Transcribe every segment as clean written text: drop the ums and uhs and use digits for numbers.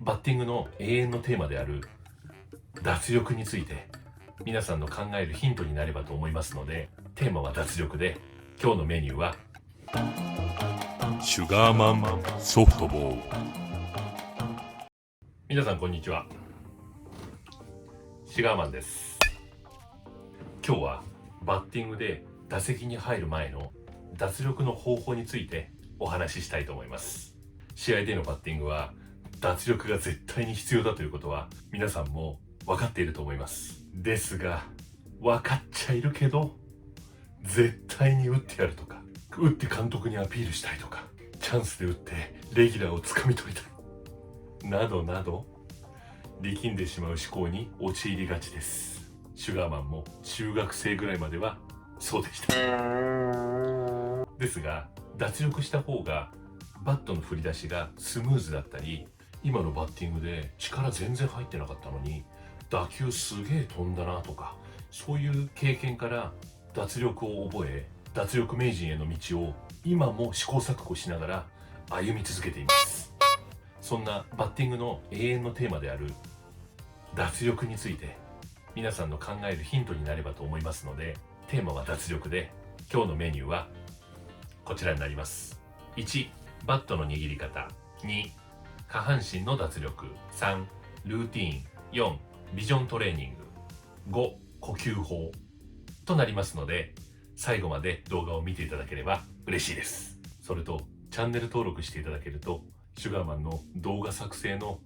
バッティングの永遠のテーマである脱力について皆さんの考えるヒントになればと思いますので、テーマは脱力で、今日のメニューはシュガーマンソフトボール。皆さんこんにちは、シュガーマンです。今日はバッティングで打席に入る前の脱力の方法についてお話ししたいと思います。試合でのバッティングは脱力が絶対に必要だということは皆さんも分かっていると思います。ですが、分かっちゃいるけど絶対に打ってやるとか、打って監督にアピールしたいとか、チャンスで打ってレギュラーをつかみ取りたいなどなど力んでしまう思考に陥りがちです。シュガーマンも中学生ぐらいまではそうでした。ですが、脱力した方がバットの振り出しがスムーズだったり、今のバッティングで力全然入ってなかったのに打球すげえ飛んだなとか、そういう経験から脱力を覚え、脱力名人への道を今も試行錯誤しながら歩み続けています。そんなバッティングの永遠のテーマである脱力について皆さんの考えるヒントになればと思いますので、テーマは脱力で、今日のメニューはこちらになります。1、バットの握り方。2、下半身の脱力。3、ルーティーン。4、ビジョントレーニング。5、呼吸法となりますので、最後まで動画を見ていただければ嬉しいです。それとチャンネル登録していただけると、シュガーマンの動画作成の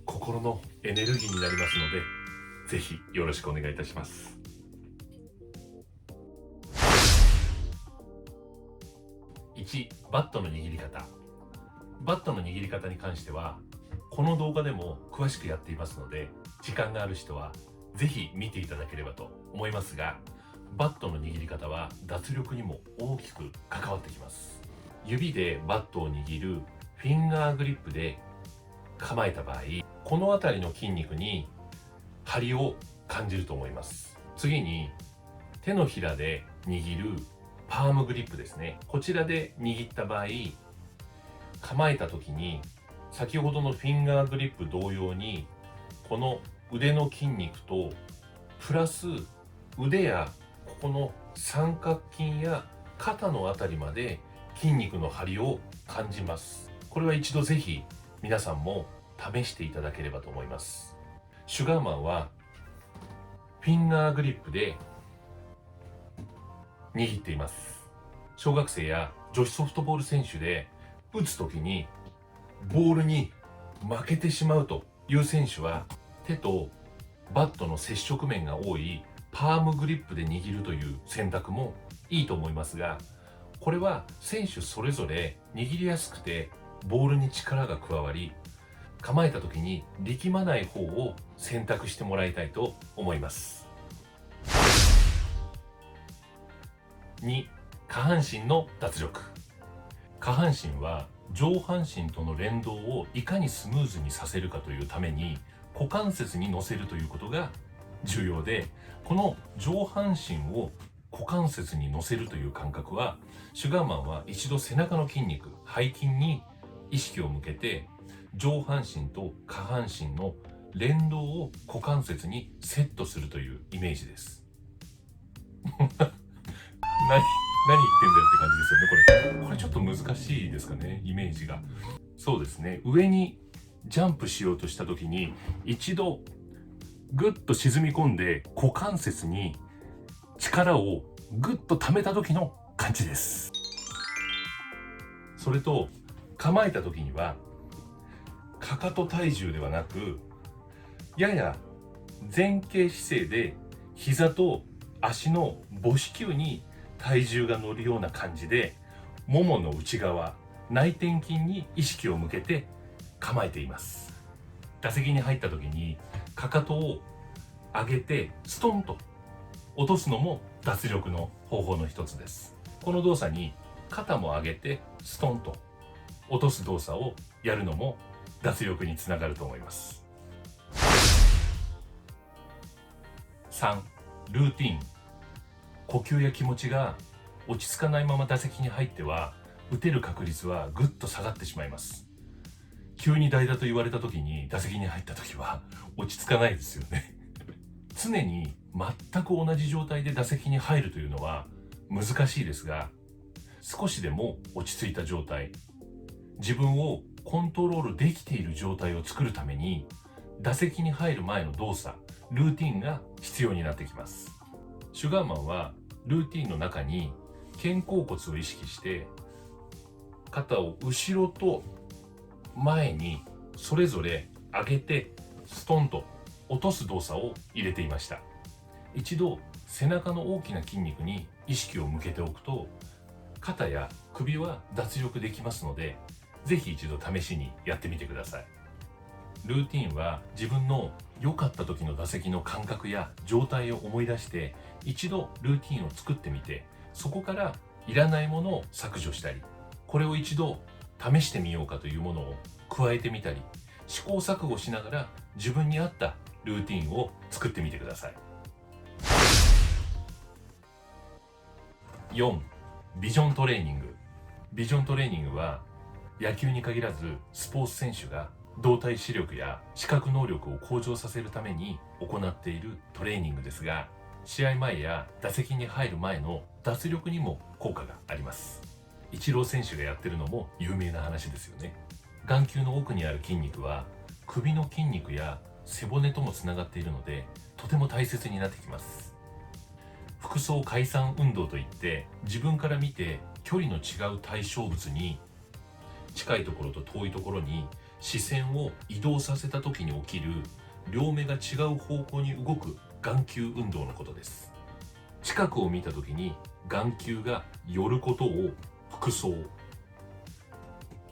心のエネルギーになりますので、ぜひよろしくお願いいたします。1、バットの握り方。バットの握り方に関してはこの動画でも詳しくやっていますので、時間がある人はぜひ見ていただければと思いますが、バットの握り方は脱力にも大きく関わってきます。指でバットを握るフィンガーグリップで構えた場合、この辺りの筋肉に張りを感じると思います。次に手のひらで握るパームグリップですね。こちらで握った場合、構えた時に先ほどのフィンガーグリップ同様に、この腕の筋肉とプラス腕やここの三角筋や肩のあたりまで筋肉の張りを感じます。これは一度ぜひ皆さんも試していただければと思います。シュガーマンはフィンガーグリップで握っています。小学生や女子ソフトボール選手で打つ時にボールに負けてしまうという選手は、手とバットの接触面が多いパームグリップで握るという選択もいいと思いますが、これは選手それぞれ握りやすくてボールに力が加わり、構えた時に力まない方を選択してもらいたいと思います。2、下半身の脱力。下半身は上半身との連動をいかにスムーズにさせるかというために股関節に乗せるということが重要で、この上半身を股関節に乗せるという感覚は、シュガーマンは一度背中の筋肉、背筋に意識を向けて、上半身と下半身の連動を股関節にセットするというイメージです。何言ってんだよって感じですよね。これちょっと難しいですかね、イメージが。そうですね、上にジャンプしようとした時に一度グッと沈み込んで股関節に力をグッと溜めた時の感じです。それと構えた時にはかかと体重ではなく、やや前傾姿勢で膝と足の母子球に体重が乗るような感じで、ももの内側、内転筋に意識を向けて構えています。打席に入った時にかかとを上げてストンと落とすのも脱力の方法の一つです。この動作に肩も上げてストンと落とす動作をやるのも脱力につながると思います。3、ルーティーン。呼吸や気持ちが落ち着かないまま打席に入っては、打てる確率はぐっと下がってしまいます。急に代打と言われた時に打席に入った時は落ち着かないですよね。常に全く同じ状態で打席に入るというのは難しいですが、少しでも落ち着いた状態、自分をコントロールできている状態を作るために、打席に入る前の動作、ルーティンが必要になってきます。シュガーマンはルーティンの中に肩甲骨を意識して肩を後ろと前にそれぞれ上げてストンと落とす動作を入れていました。一度背中の大きな筋肉に意識を向けておくと、肩や首は脱力できますので、ぜひ一度試しにやってみてください。ルーティンは自分の良かった時の打席の感覚や状態を思い出して、一度ルーティンを作ってみて、そこからいらないものを削除したり、これを一度試してみようかというものを加えてみたり、試行錯誤しながら自分に合ったルーティンを作ってみてください。4、ビジョントレーニング。ビジョントレーニングは野球に限らずスポーツ選手が動体視力や視覚能力を向上させるために行っているトレーニングですが、試合前や打席に入る前の脱力にも効果があります。イチロー選手がやってるのも有名な話ですよね。眼球の奥にある筋肉は首の筋肉や背骨ともつながっているので、とても大切になってきます。服装回散運動といって、自分から見て距離の違う対象物に近いところと遠いところに視線を移動させた時に起きる両目が違う方向に動く眼球運動のことです。近くを見た時に眼球が寄ることを服装、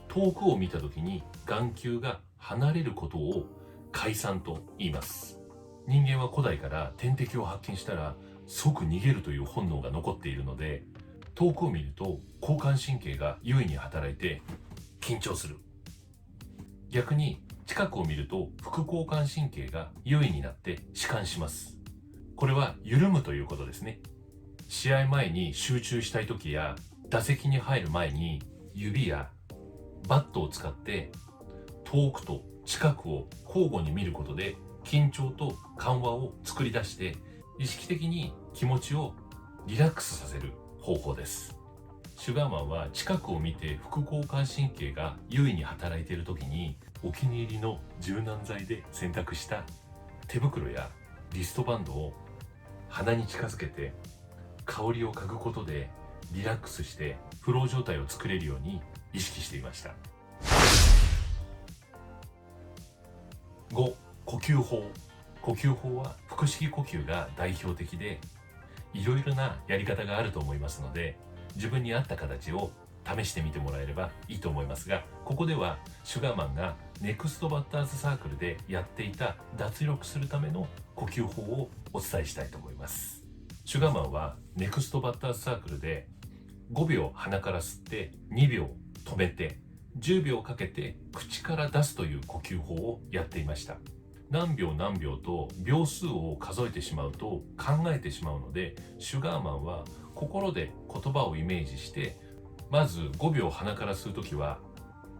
遠くを見た時に眼球が離れることを回散と言います。人間は古代から天敵を発見したら即逃げるという本能が残っているので、遠くを見ると交感神経が優位に働いて緊張する。逆に近くを見ると副交感神経が優位になって弛緩します。これは緩むということですね。試合前に集中したい時や打席に入る前に指やバットを使って遠くと近くを交互に見ることで緊張と緩和を作り出して、意識的に気持ちをリラックスさせる方法です。シュガーマンは近くを見て副交感神経が優位に働いている時に、お気に入りの柔軟剤で洗濯した手袋やリストバンドを鼻に近づけて香りを嗅ぐことでリラックスしてフロー状態を作れるように意識していました。5、呼吸法。呼吸法は腹式呼吸が代表的で、いろいろなやり方があると思いますので、自分に合った形を試してみてもらえればいいと思いますが、ここではシュガーマンがネクストバッターズサークルでやっていた脱力するための呼吸法をお伝えしたいと思います。シュガーマンはネクストバッターズサークルで5秒鼻から吸って2秒止めて10秒かけて口から出すという呼吸法をやっていました。何秒何秒と秒数を数えてしまうと考えてしまうので、シュガーマンは心で言葉をイメージして、まず5秒鼻から吸うときは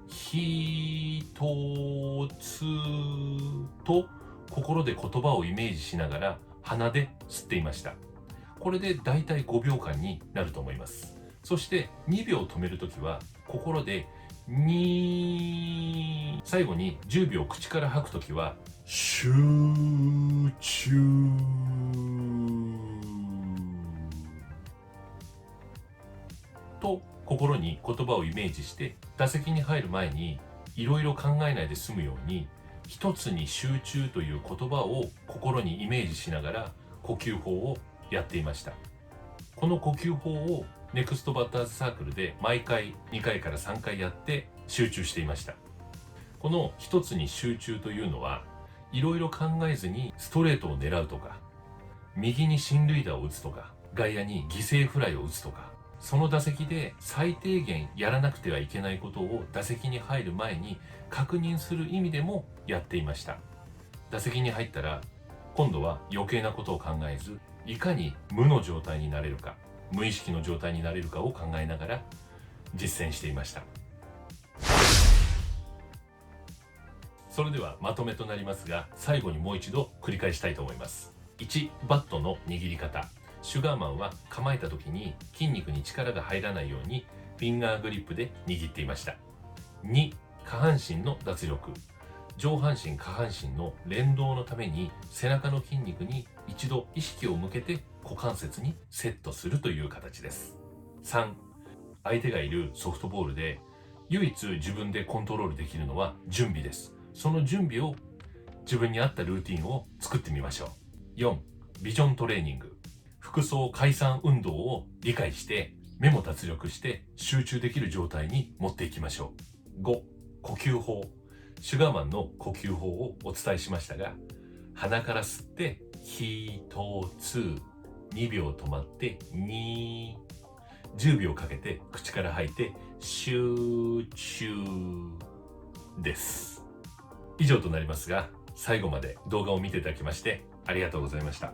ひとつと心で言葉をイメージしながら鼻で吸っていました。これでだいたい5秒間になると思います。そして2秒止めるときは心でに、最後に10秒口から吐くときは集中と心に言葉をイメージして、打席に入る前にいろいろ考えないで済むように、一つに集中という言葉を心にイメージしながら呼吸法をやっていました。この呼吸法をネクストバッターズサークルで毎回2回から3回やって集中していました。この一つに集中というのは、いろいろ考えずにストレートを狙うとか、右に進塁打を打つとか、外野に犠牲フライを打つとか、その打席で最低限やらなくてはいけないことを打席に入る前に確認する意味でもやっていました。打席に入ったら今度は余計なことを考えず、いかに無の状態になれるか、無意識の状態になれるかを考えながら実践していました。それではまとめとなりますが、最後にもう一度繰り返したいと思います。1、バットの握り方。シュガーマンは構えた時に筋肉に力が入らないようにフィンガーグリップで握っていました。2、下半身の脱力。上半身下半身の連動のために背中の筋肉に一度意識を向けて股関節にセットするという形です。3、相手がいるソフトボールで唯一自分でコントロールできるのは準備です。その準備を自分に合ったルーティンを作ってみましょう。4、ビジョントレーニング。服装解散運動を理解して目も脱力して集中できる状態に持っていきましょう。5、呼吸法。シュガーマンの呼吸法をお伝えしましたが、鼻から吸って1つ、2秒止まって2、10秒かけて口から吐いて集中です。以上となりますが、最後まで動画を見ていただきましてありがとうございました。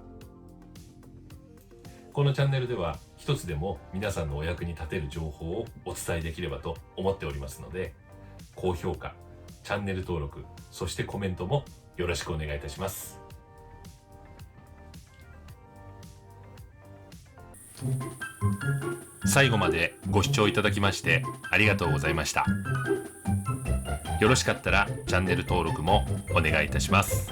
このチャンネルでは一つでも皆さんのお役に立てる情報をお伝えできればと思っておりますので、高評価、チャンネル登録、そしてコメントもよろしくお願いいたします。最後までご視聴いただきましてありがとうございました。よろしかったらチャンネル登録もお願いいたします。